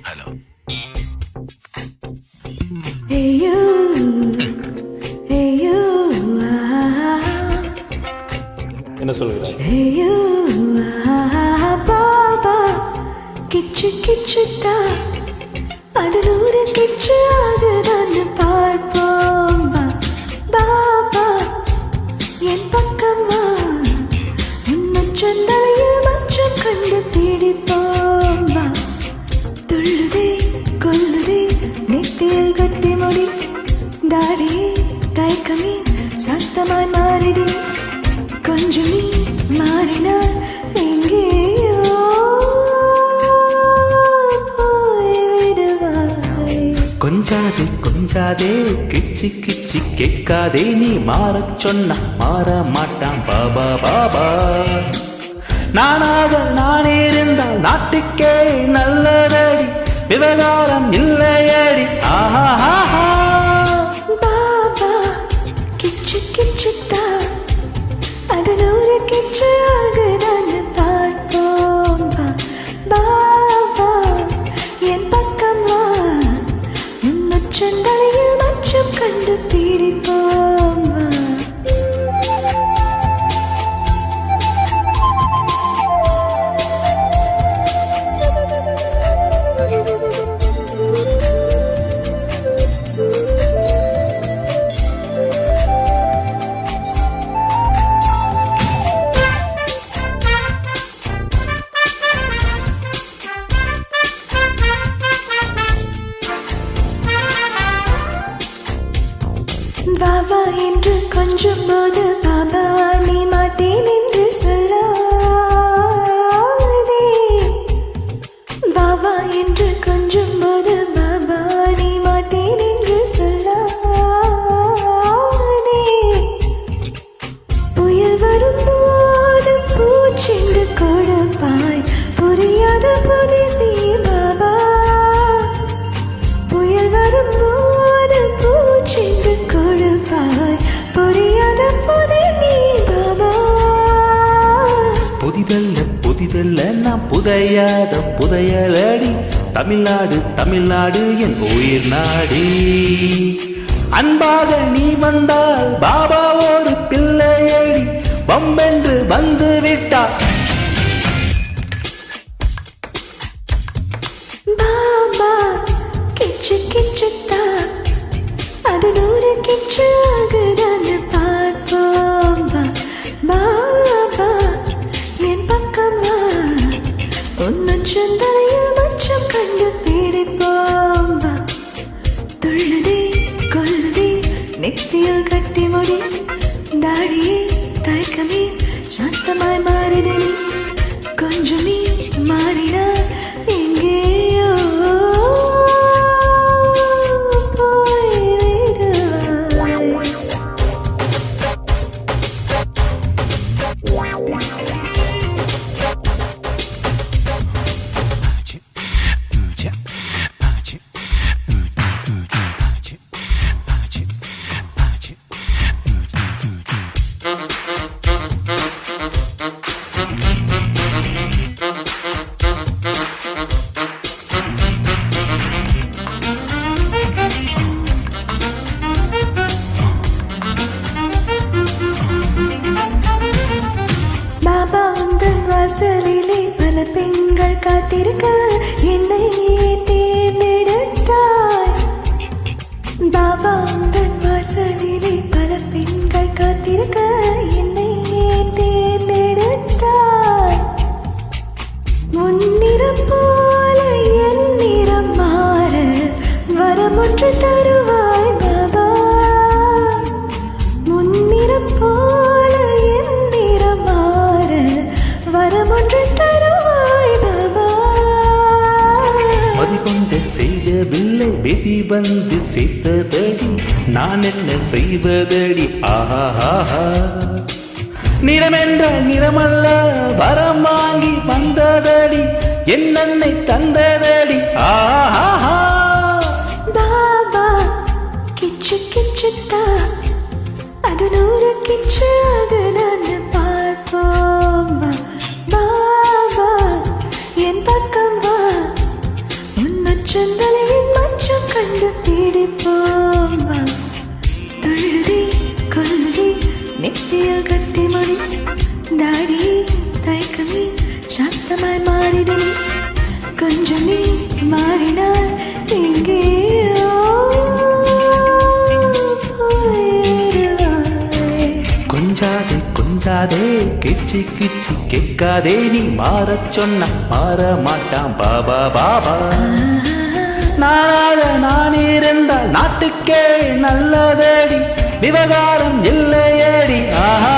Hello. Hey you, hey you, என்ன சொல்கிறாய்? hey you, Baba கிச்சு கிச்சுதா அது நூறு கிச்சு ஆகுதான்னு பார்ப்போம் வா. பாபா என் பக்கமா உன்னச்சந்தலையில் மச்சம் கண்டு பிடிப்போம் வா. துள்ளுதே கொல்லுதே நெத்தியில் கட்டி முடி தாடியே தயக்கமே சத்தமாய் மாறிடு கொஞ்சம் நீ மாறினால் எங்கேயோ போய்விடுவாய். கொஞ்சாதே கொஞ்சாதே கிச்சி கிச்சி கேட்காதே நீ மாறச் சொன்ன மாற மாட்டான் பாபா பாபா. நானாக நானே இருந்தால் நாட்டுக்கே நல்லதடி விவகாரம் இல்லையடி ஆஹா. பாபா கிச்சு கிச்சுதா அது நூறு கிச்சு ஆகுதான்னு பார்ப்போம் வா. பாபா என் பக்கம் வா உன்னச்சந்தலையில் மச்சம் கண்டு பிடிப்போம் வா. பாபா என்று கொஞ்சம் போது பாபா நீ மாட்டேன் என்று சொல்லாதே. பாபா என்று கொஞ்சம் போது பாபா நீ மாட்டேன் என்று சொல்லாதே. புயல் வரும்போது பூச்செண்டு கொடுப்பாய் புரியாத புதிர் நீ பாபா. புயல் வரும்போது பூச்செண்டு கொடுப்பாய் புரியாத புதிர் நீ பாபா. புதிதல்ல புதிதல்ல நான் புதையாத புதையலடி தமிழ்நாடு தமிழ்நாடு என் உயிர் நாடி. அன்பாக நீ வந்தால் பாபா ஒரு பிள்ளையடி பம்பென்று வந்து விட்டார். பாபா கிச்சு கிச்சுதா அது நூறு கிச்சு ஆகுதான்னு பார்ப்போம் வா. பாபா என் பக்கமா உன்னச்சந்தலையில் மச்சம் கண்டு பிடிப்போம் வா. துள்ளுதே கொல்லுதே நெத்தியில் கட்டி முடி தாடியே தயக்கமே சத்தமாய் மாறிடு கொஞ்சம் நீ மாறினால் எங்கேயோ போய்விடுவாய். பாபா உந்தன் வாசலிலே பல பெண்கள் காத்திருக்க என்னை தேர்ந்தெடுத்தாய். பாபா உந்தன் வாசலிலே பல பெண்கள் காத்திருக்க என்னை தேர்ந்தெடுத்தாய். முன்னிறம் போல என் நிறம் மாற வரமொன்று தருவாய் பாபா. முன்னிறம் போல என் நிறம் மாற வரமொன்று தருவாய் பாபா. மதிகொண்ட செய்யவில்லை விதி வந்து சேர்த்ததடி நான் என்ன செய்வதடி ஆஹா. நிறமென்ற நிறமல்ல வரம் வாங்கி வந்ததடி என் அன்னை தந்ததடி ஆஹா. பாபா கிச்சு கிச்சுதா அது நூறு கிச்சு ஆகுதான்னு பேசாதே கிச்சி கிச்சி கேட்காதே நீ மாறச் சொன்ன மாற மாட்டான் பாபா பாபா நானாக நான் இருந்தால் நாட்டுக்கே நல்லதேடி விவகாரம் இல்லையேடி ஆஹா